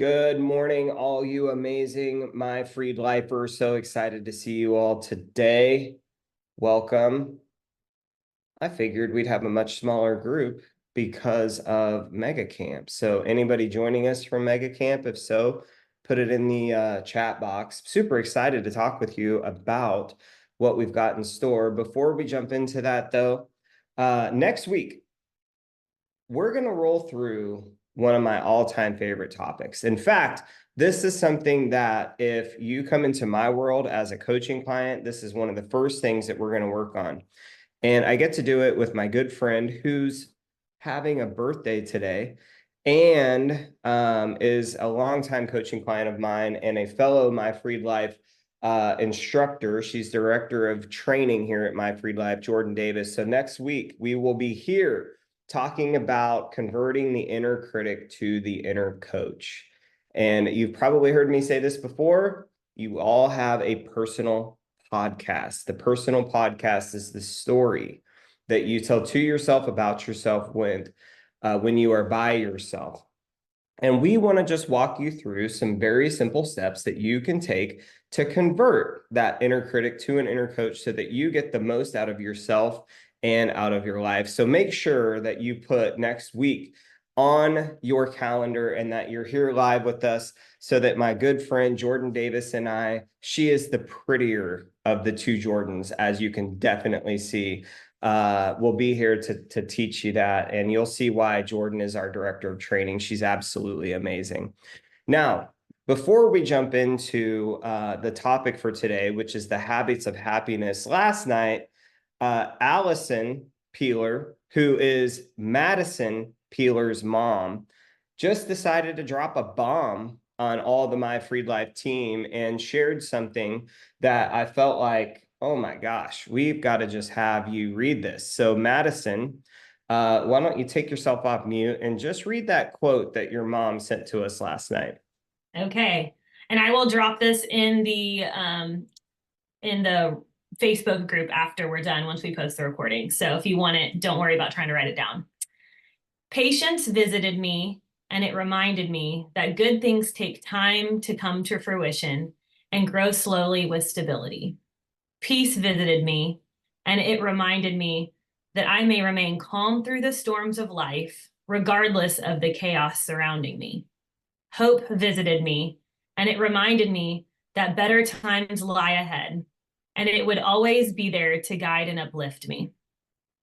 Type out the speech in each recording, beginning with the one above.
Good morning, all you amazing My Freed Lifers. So excited to see you all today. Welcome. I figured we'd have a much smaller group because of Mega Camp. So anybody joining us from Mega Camp? If so, put it in the chat box. Super excited to talk with you about what we've got in store. Before we jump into that though, next week, we're going to roll through one of my all-time favorite topics. In fact, this is something that if you come into my world as a coaching client, this is one of the first things that we're going to work on. And I get to do it with my good friend who's having a birthday today and is a longtime coaching client of mine and a fellow My Freed Life instructor. She's director of training here at My Freed Life, Jordan Davis. So next week, we will be here talking about converting the inner critic to the inner coach. And you've probably heard me say this before. You all have a personal podcast. The personal podcast is the story that you tell to yourself about yourself when you are by yourself. And we want to just walk you through some very simple steps that you can take to convert that inner critic to an inner coach so that you get the most out of yourself and out of your life. So make sure that you put next week on your calendar and that you're here live with us so that my good friend Jordan Davis and she is the prettier of the two Jordans, as you can definitely see. We'll be here to teach you that, and you'll see why Jordan is our director of training. She's absolutely amazing. Now, before we jump into the topic for today, which is the habits of happiness, last night, Allison Peeler, who is Madison Peeler's mom, just decided to drop a bomb on all the My Freed Life team and shared something that I felt like, oh my gosh, we've got to just have you read this. So Madison, why don't you take yourself off mute and just read that quote that your mom sent to us last night. Okay. And I will drop this in the Facebook group after we're done, once we post the recording. So if you want it, don't worry about trying to write it down. Patience visited me, and it reminded me that good things take time to come to fruition and grow slowly with stability. Peace visited me, and it reminded me that I may remain calm through the storms of life, regardless of the chaos surrounding me. Hope visited me, and it reminded me that better times lie ahead, and it would always be there to guide and uplift me.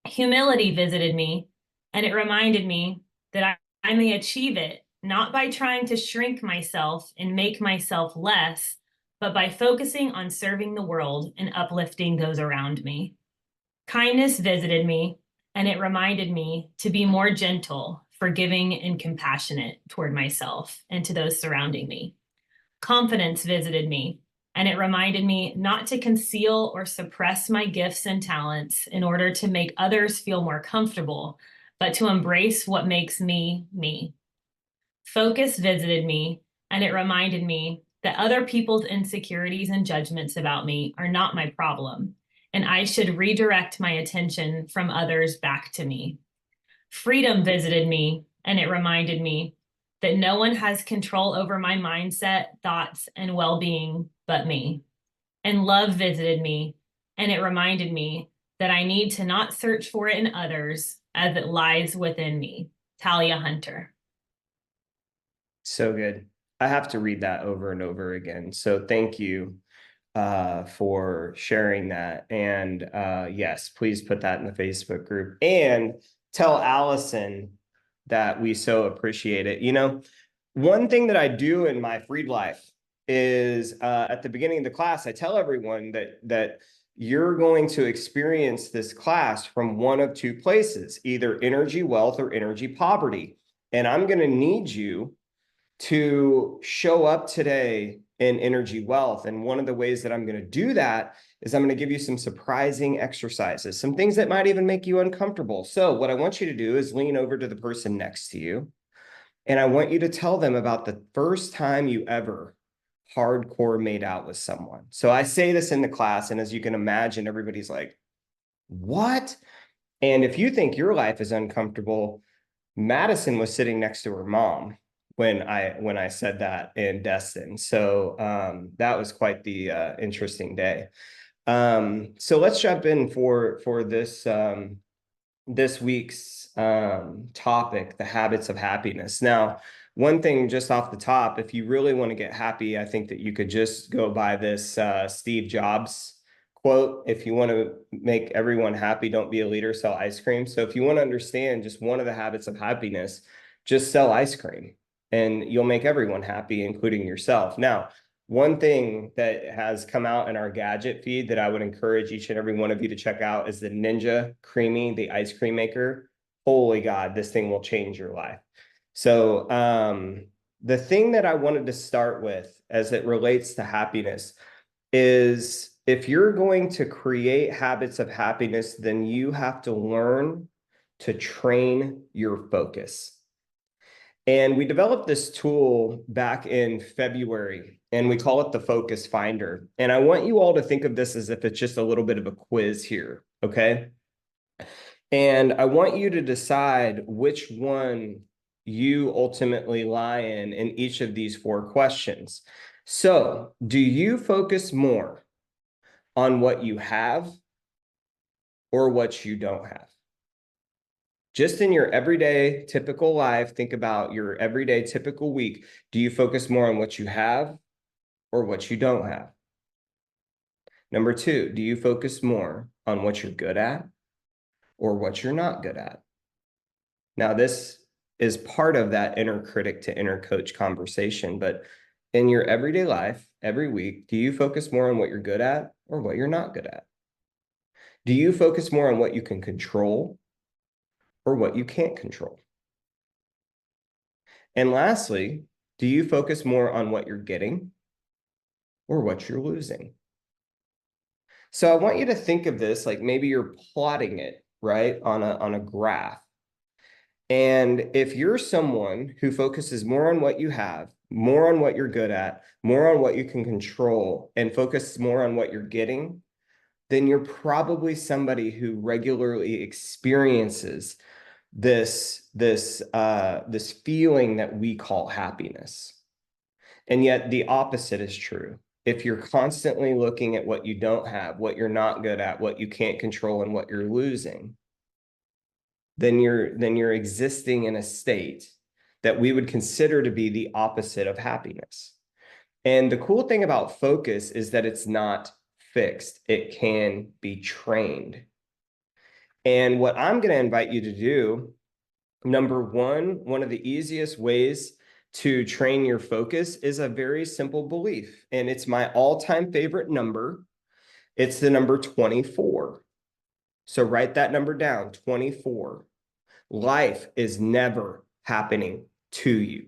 Humility visited me, and it reminded me that I may achieve it not by trying to shrink myself and make myself less, but by focusing on serving the world and uplifting those around me. Kindness visited me, and it reminded me to be more gentle, forgiving, and compassionate toward myself and to those surrounding me. Confidence visited me, and it reminded me not to conceal or suppress my gifts and talents in order to make others feel more comfortable, but to embrace what makes me, me. Focus visited me, and it reminded me that other people's insecurities and judgments about me are not my problem, and I should redirect my attention from others back to me. Freedom visited me, and it reminded me that no one has control over my mindset, thoughts, and well-being but me. And love visited me, and it reminded me that I need to not search for it in others as it lies within me. Talia Hunter. So good. I have to read that over and over again. So thank you for sharing that. And yes, please put that in the Facebook group and tell Allison that we so appreciate it. You know, one thing that I do in My Freed Life is at the beginning of the class, I tell everyone that you're going to experience this class from one of two places, either energy wealth or energy poverty. And I'm going to need you to show up today in energy wealth. And one of the ways that I'm going to do that is I'm going to give you some surprising exercises, some things that might even make you uncomfortable. So what I want you to do is lean over to the person next to you, and I want you to tell them about the first time you ever hardcore made out with someone. So I say this in the class, and as you can imagine, everybody's like, what? And if you think your life is uncomfortable, Madison was sitting next to her mom when I said that in Destin. So that was quite the interesting day. So let's jump in for this this week's topic, the habits of happiness. Now, one thing just off the top, if you really want to get happy, I think that you could just go by this Steve Jobs quote. If you want to make everyone happy, don't be a leader, sell ice cream. So if you want to understand just one of the habits of happiness, just sell ice cream and you'll make everyone happy, including yourself. Now, one thing that has come out in our gadget feed that I would encourage each and every one of you to check out is the Ninja Creamy, the ice cream maker. Holy God, this thing will change your life. So the thing that I wanted to start with as it relates to happiness is if you're going to create habits of happiness, then you have to learn to train your focus. And we developed this tool back in February, and we call it the Focus Finder. And I want you all to think of this as if it's just a little bit of a quiz here, okay? And I want you to decide which one you ultimately lie in each of these 4 questions. So, do you focus more on what you have or what you don't have? Just in your everyday typical life, think about your everyday typical week. Do you focus more on what you have or what you don't have? Number 2, do you focus more on what you're good at or what you're not good at? Now, this is part of that inner critic to inner coach conversation, but in your everyday life, every week, do you focus more on what you're good at or what you're not good at? Do you focus more on what you can control or what you can't control? And lastly, do you focus more on what you're getting or what you're losing? So I want you to think of this like maybe you're plotting it, right, on a graph. And if you're someone who focuses more on what you have, more on what you're good at, more on what you can control, and focus more on what you're getting, then you're probably somebody who regularly experiences this feeling that we call happiness. And yet the opposite is true. If you're constantly looking at what you don't have, what you're not good at, what you can't control, and what you're losing, then you're existing in a state that we would consider to be the opposite of happiness. And the cool thing about focus is that it's not fixed. It can be trained. And what I'm going to invite you to do, number one of the easiest ways to train your focus is a very simple belief. And it's my all-time favorite number. It's the number 24. So write that number down, 24. Life is never happening to you.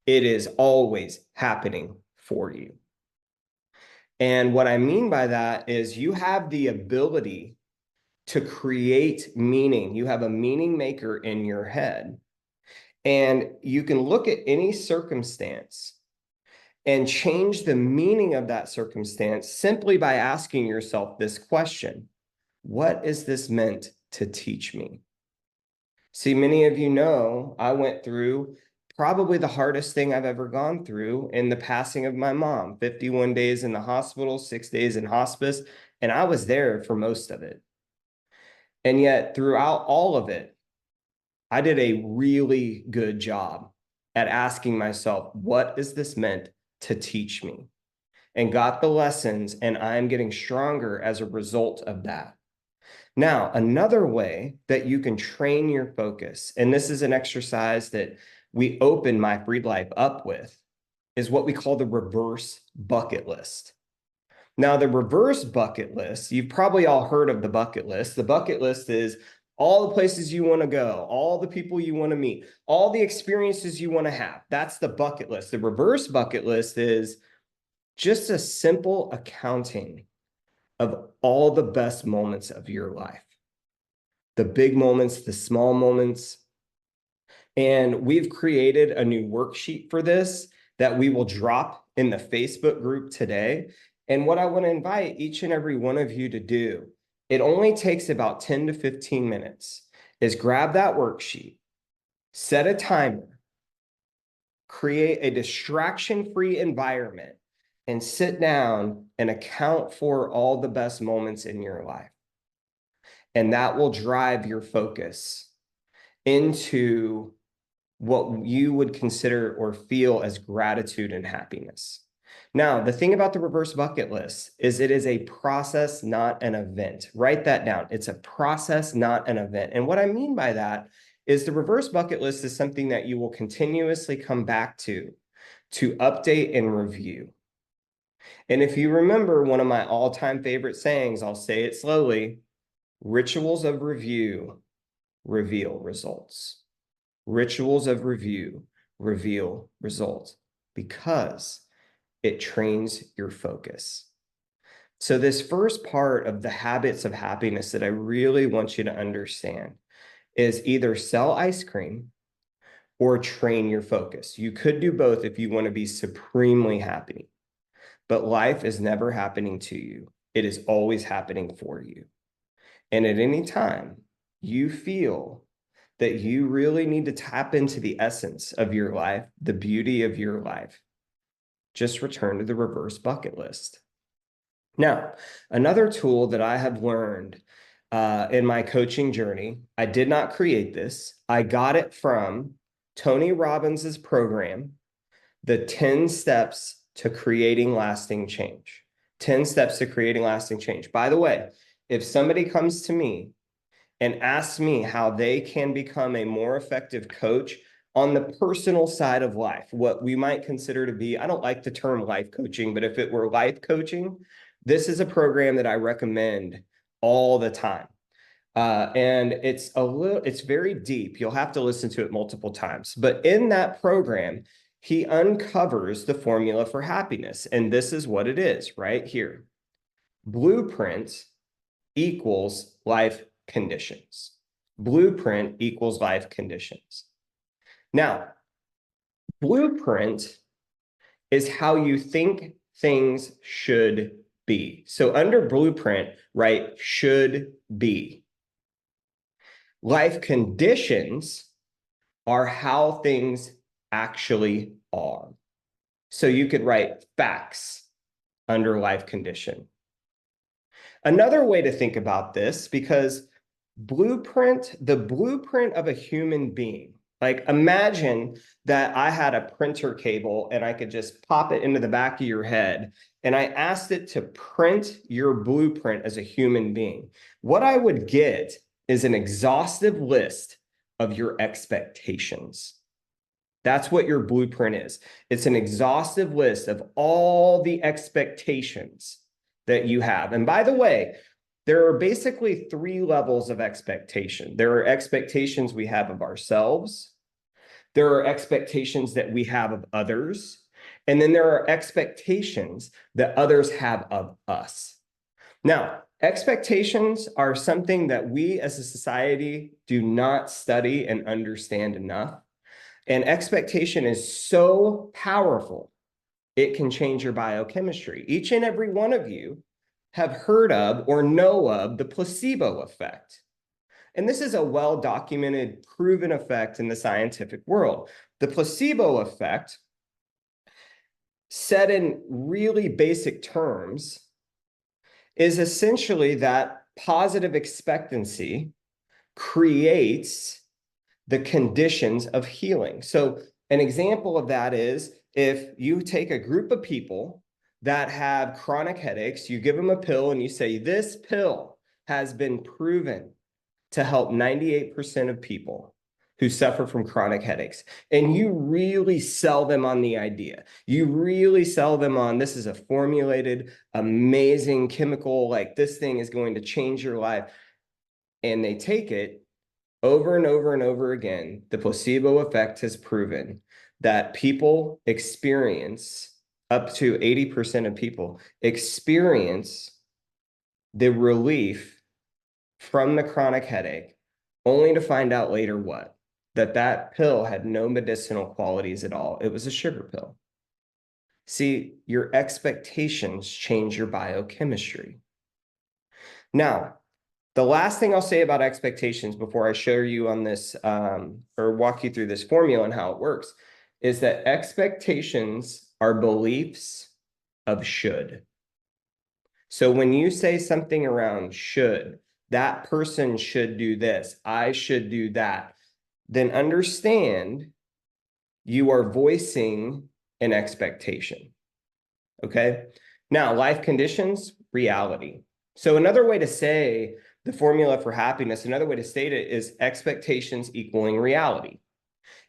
It is always happening for you. And what I mean by that is you have the ability to create meaning. You have a meaning maker in your head. And you can look at any circumstance and change the meaning of that circumstance simply by asking yourself this question: what is this meant to teach me? See, many of you know I went through probably the hardest thing I've ever gone through in the passing of my mom. 51 days in the hospital, 6 days in hospice, and I was there for most of it. And yet throughout all of it, I did a really good job at asking myself, what is this meant to teach me? And got the lessons, and I'm getting stronger as a result of that. Now, another way that you can train your focus, and this is an exercise that we open My Freed Life up with, is what we call the reverse bucket list. Now, the reverse bucket list, you've probably all heard of the bucket list. The bucket list is all the places you want to go, all the people you want to meet, all the experiences you want to have. That's the bucket list. The reverse bucket list is just a simple accounting of all the best moments of your life, the big moments, the small moments. And we've created a new worksheet for this that we will drop in the Facebook group today. And what I want to invite each and every one of you to do, it only takes about 10 to 15 minutes, is grab that worksheet, set a timer, create a distraction-free environment, and sit down and account for all the best moments in your life. And that will drive your focus into what you would consider or feel as gratitude and happiness. Now, the thing about the reverse bucket list is it is a process, not an event. Write that down. It's a process, not an event. And what I mean by that is the reverse bucket list is something that you will continuously come back to update and review. And if you remember one of my all-time favorite sayings, I'll say it slowly: rituals of review reveal results. Rituals of review reveal results because it trains your focus. So this first part of the habits of happiness that I really want you to understand is either sell ice cream or train your focus. You could do both if you want to be supremely happy, but life is never happening to you. It is always happening for you. And at any time you feel that you really need to tap into the essence of your life, the beauty of your life, just return to the reverse bucket list. Now, another tool that I have learned in my coaching journey, I did not create this. I got it from Tony Robbins's program, the 10 steps to creating lasting change. 10 steps to creating lasting change. By the way, if somebody comes to me and asks me how they can become a more effective coach on the personal side of life, what we might consider to be, I don't like the term life coaching, but if it were life coaching, this is a program that I recommend all the time. And it's very deep. You'll have to listen to it multiple times. But in that program, he uncovers the formula for happiness. And this is what it is right here. Blueprint equals life conditions. Blueprint equals life conditions. Now, blueprint is how you think things should be. So under blueprint, right, should be. Life conditions are how things actually are. So you could write facts under life condition. Another way to think about this, because the blueprint of a human being, like imagine that I had a printer cable and I could just pop it into the back of your head and I asked it to print your blueprint as a human being. What I would get is an exhaustive list of your expectations. That's what your blueprint is. It's an exhaustive list of all the expectations that you have. And by the way, there are basically 3 levels of expectation. There are expectations we have of ourselves. There are expectations that we have of others. And then there are expectations that others have of us. Now, expectations are something that we as a society do not study and understand enough. And expectation is so powerful, it can change your biochemistry. Each and every one of you have heard of or know of the placebo effect. And this is a well-documented, proven effect in the scientific world. The placebo effect, said in really basic terms, is essentially that positive expectancy creates the conditions of healing. So an example of that is if you take a group of people that have chronic headaches, you give them a pill and you say, this pill has been proven to help 98% of people who suffer from chronic headaches. And you really sell them on the idea. You really sell them on, this is a formulated, amazing chemical, like this thing is going to change your life. And they take it over and over and over again. The placebo effect has proven that people experience, up to 80% of people experience the relief from the chronic headache, only to find out later what? That pill had no medicinal qualities at all. It was a sugar pill. See, your expectations change your biochemistry. Now, the last thing I'll say about expectations before I show you on this or walk you through this formula and how it works is that expectations are beliefs of should. So when you say something around should, that person should do this, I should do that, then understand you are voicing an expectation. Okay. Now, life conditions, reality. So another way to say the formula for happiness, another way to state it is expectations equaling reality.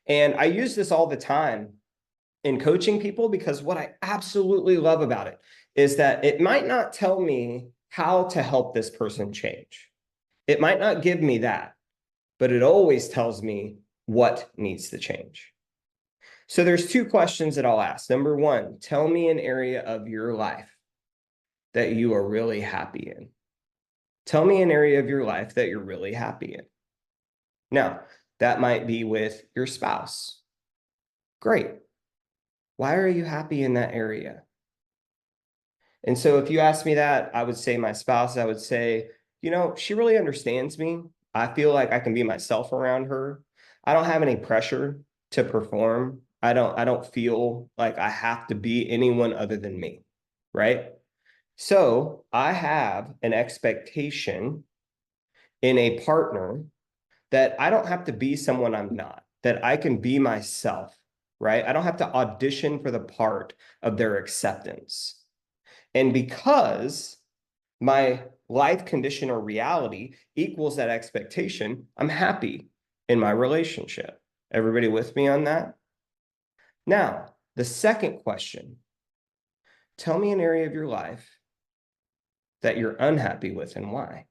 And I use this all the time in coaching people because what I absolutely love about it is that it might not tell me how to help this person change. It might not give me that, but it always tells me what needs to change. So there's two questions that I'll ask. Number one, tell me an area of your life that you are really happy in. Tell me an area of your life that you're really happy in. Now, that might be with your spouse. Great. Why are you happy in that area? And so if you ask me that, I would say my spouse, I would say, she really understands me. I feel like I can be myself around her. I don't have any pressure to perform. I don't feel like I have to be anyone other than me, right? So I have an expectation in a partner that I don't have to be someone I'm not, that I can be myself, right? I don't have to audition for the part of their acceptance. And because my life condition or reality equals that expectation, I'm happy in my relationship. Everybody with me on that? Now, the second question, tell me an area of your life that you're unhappy with and why.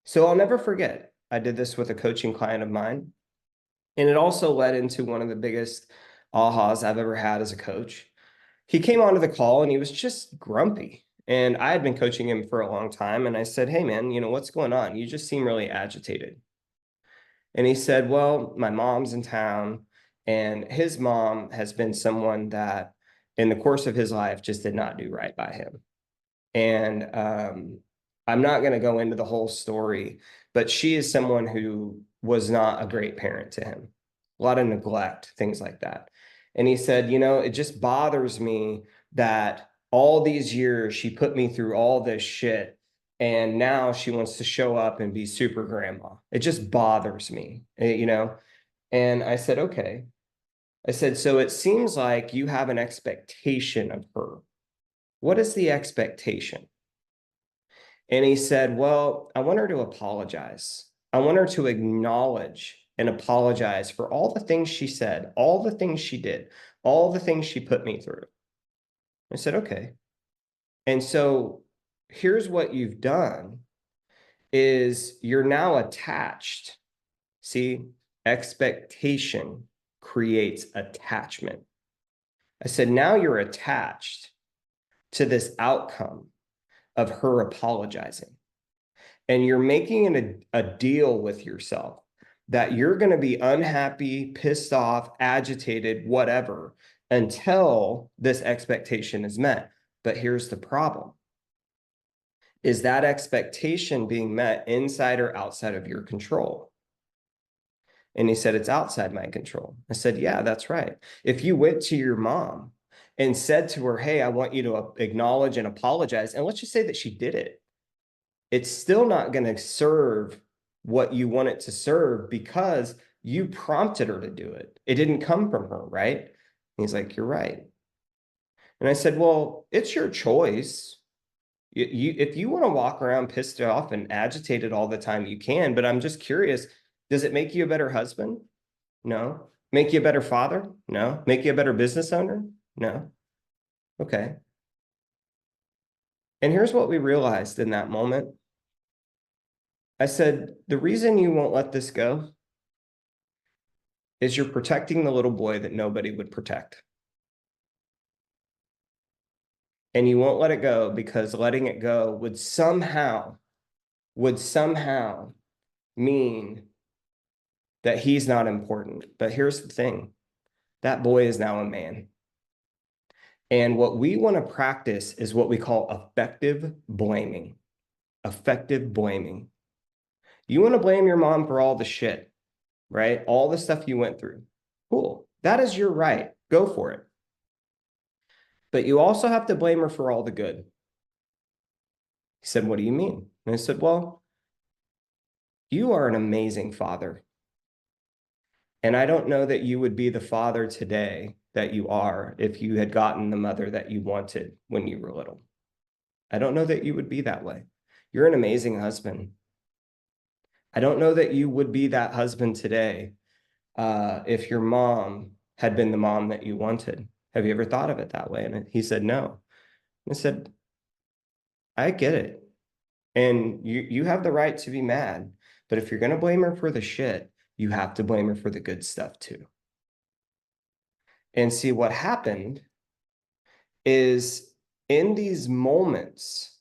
So I'll never forget, I did this with a coaching client of mine, and it also led into one of the biggest ahas I've ever had as a coach. He came onto the call and he was just grumpy. And I had been coaching him for a long time. And I said, hey, man, what's going on? You just seem really agitated. And he said, well, my mom's in town. And his mom has been someone that in the course of his life just did not do right by him. And I'm not going to go into the whole story, but she is someone who was not a great parent to him. A lot of neglect, things like that. And he said, it just bothers me that all these years she put me through all this shit. And now she wants to show up and be super grandma. It just bothers me, And I said, okay. I said, so it seems like you have an expectation of her. What is the expectation? And he said, well, I want her to apologize. I want her to acknowledge and apologize for all the things she said, all the things she did, all the things she put me through. I said, okay. And so here's what you've done is you're now attached. See, expectation creates attachment. I said, now you're attached to this outcome of her apologizing. And you're making a deal with yourself that you're going to be unhappy, pissed off, agitated, whatever, until this expectation is met. But here's the problem. Is that expectation being met inside or outside of your control? And he said, it's outside my control. I said, yeah, that's right. If you went to your mom and said to her, hey, I want you to acknowledge and apologize, and let's just say that she did it, it's still not going to serve what you want it to serve because you prompted her to do it. It didn't come from her, right? And he's like, you're right. And I said, well, it's your choice. If you want to walk around pissed off and agitated all the time, you can, but I'm just curious, does it make you a better husband? No. Make you a better father? No. Make you a better business owner? No. Okay. And here's what we realized in that moment. I said, the reason you won't let this go is you're protecting the little boy that nobody would protect. And you won't let it go because letting it go would somehow mean that he's not important. But here's the thing, that boy is now a man. And what we want to practice is what we call effective blaming. Effective blaming. You want to blame your mom for all the shit, right? All the stuff you went through. Cool. That is your right. Go for it. But you also have to blame her for all the good. He said, what do you mean? And I said, well, you are an amazing father. And I don't know that you would be the father today that you are if you had gotten the mother that you wanted when you were little. I don't know that you would be that way. You're an amazing husband. I don't know that you would be that husband today if your mom had been the mom that you wanted. Have you ever thought of it that way? And he said, no. I said, I get it. And you have the right to be mad. But if you're going to blame her for the shit, you have to blame her for the good stuff too. And see, what happened is in these moments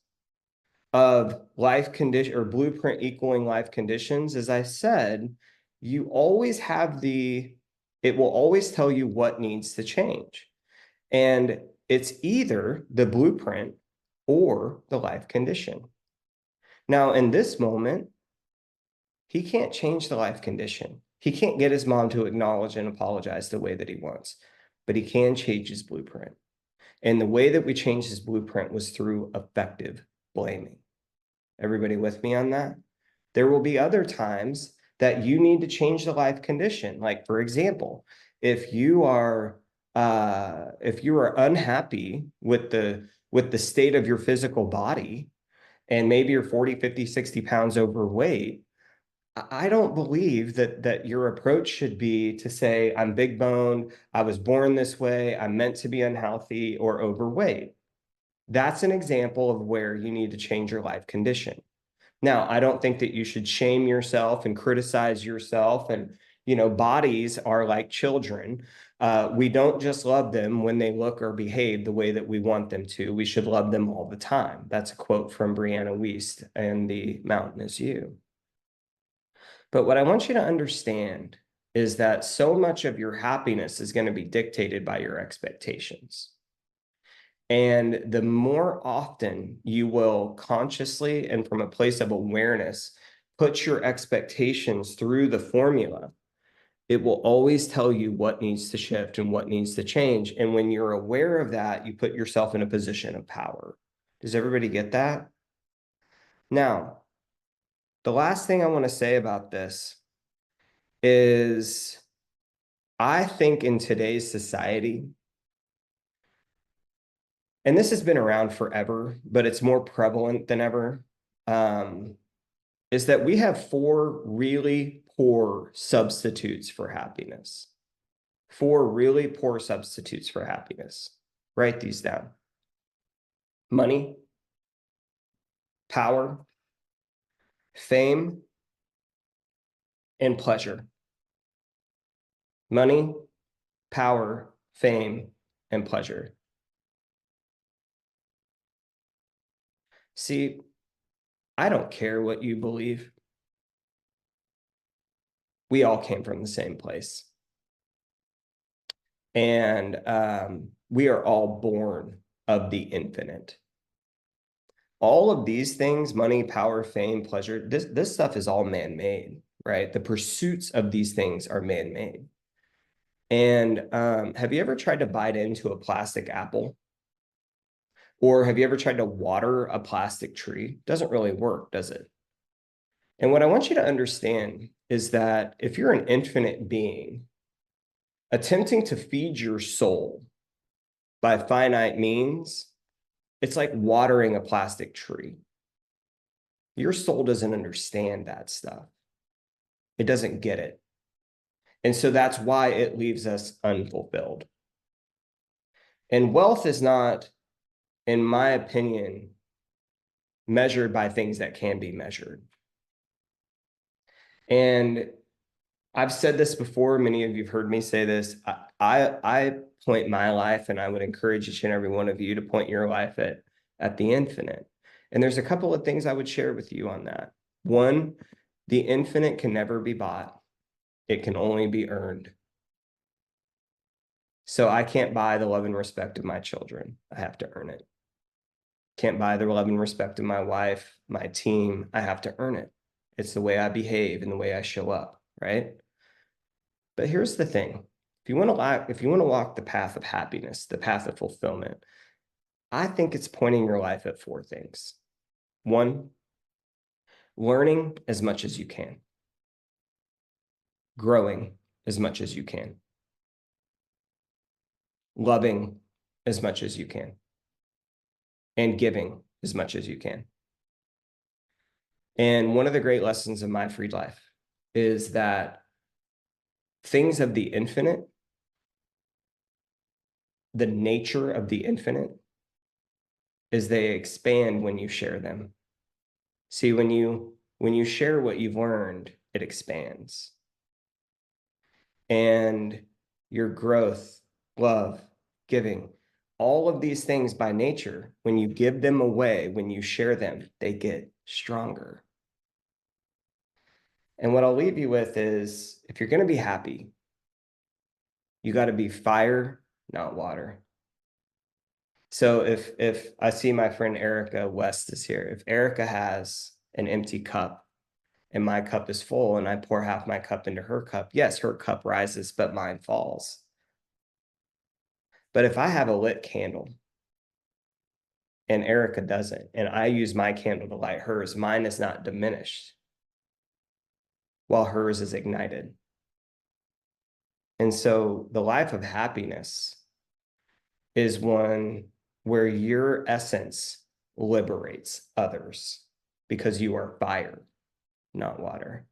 of life condition or blueprint equaling life conditions, as I said, you always have it will always tell you what needs to change. And it's either the blueprint or the life condition. Now, in this moment, he can't change the life condition. He can't get his mom to acknowledge and apologize the way that he wants, but he can change his blueprint. And the way that we changed his blueprint was through effective blaming. Everybody with me on that? There will be other times that you need to change the life condition. Like, for example, if you are unhappy with the state of your physical body, and maybe you're 40, 50, 60 pounds overweight, I don't believe that your approach should be to say, I'm big boned, I was born this way, I'm meant to be unhealthy or overweight. That's an example of where you need to change your life condition. Now, I don't think that you should shame yourself and criticize yourself. And, bodies are like children. We don't just love them when they look or behave the way that we want them to. We should love them all the time. That's a quote from Brianna Wiest and The Mountain Is You. But what I want you to understand is that so much of your happiness is going to be dictated by your expectations. And the more often you will consciously and from a place of awareness put your expectations through the formula, it will always tell you what needs to shift and what needs to change. And when you're aware of that, you put yourself in a position of power. Does everybody get that? Now, the last thing I want to say about this is I think in today's society, and this has been around forever, but it's more prevalent than ever, is that we have 4 really poor substitutes for happiness. 4 really poor substitutes for happiness. Write these down. Money, power, fame, and pleasure. Money, power, fame, and pleasure. See, I don't care what you believe. We all came from the same place. And we are all born of the infinite. All of these things, money, power, fame, pleasure, this stuff is all man-made, right? The pursuits of these things are man-made. And have you ever tried to bite into a plastic apple? Or have you ever tried to water a plastic tree? Doesn't really work, does it? And what I want you to understand is that if you're an infinite being, attempting to feed your soul by finite means, it's like watering a plastic tree. Your soul doesn't understand that stuff. It doesn't get it. And so that's why it leaves us unfulfilled. And wealth is not, in my opinion, measured by things that can be measured. And I've said this before, many of you have heard me say this. I point my life, and I would encourage each and every one of you to point your life at the infinite. And there's a couple of things I would share with you on that. One, the infinite can never be bought. It can only be earned. So I can't buy the love and respect of my children. I have to earn it. Can't buy the love and respect of my wife, my team. I have to earn it. It's the way I behave and the way I show up, right? But here's the thing. if you want to walk the path of happiness, the path of fulfillment, I think it's pointing your life at 4 things. 1, learning as much as you can, growing as much as you can, loving as much as you can, and giving as much as you can. And one of the great lessons of my freed life is that things of the infinite, the nature of the infinite, is they expand when you share them. See, when you share what you've learned, it expands. And your growth, love, giving, all of these things by nature, when you give them away, when you share them, they get stronger. And what I'll leave you with is, if you're going to be happy, you got to be fire, not water. So if I see my friend Erica West is here, if Erica has an empty cup and my cup is full and I pour half my cup into her cup, yes, her cup rises, but mine falls. But if I have a lit candle and Erica doesn't, and I use my candle to light hers, mine is not diminished while hers is ignited. And so the life of happiness is one where your essence liberates others because you are fire, not water.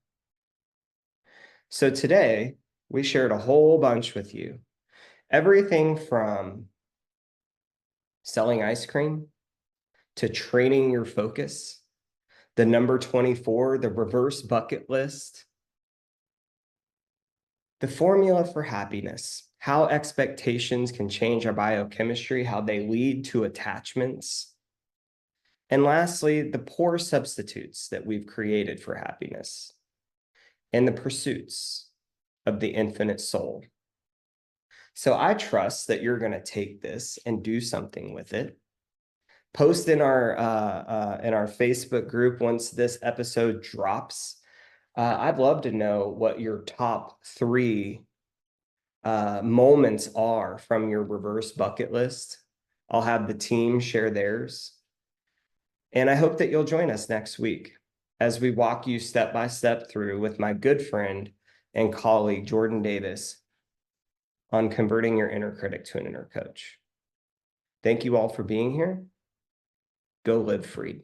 So today, we shared a whole bunch with you. Everything from selling ice cream to training your focus, the number 24, the reverse bucket list, the formula for happiness, how expectations can change our biochemistry, how they lead to attachments. And lastly, the poor substitutes that we've created for happiness and the pursuits of the infinite soul. So I trust that you're going to take this and do something with it. Post in our Facebook group once this episode drops. I'd love to know what your top 3 moments are from your reverse bucket list. I'll have the team share theirs. And I hope that you'll join us next week as we walk you step by step through with my good friend and colleague, Jordan Davis, on converting your inner critic to an inner coach. Thank you all for being here. Go live free.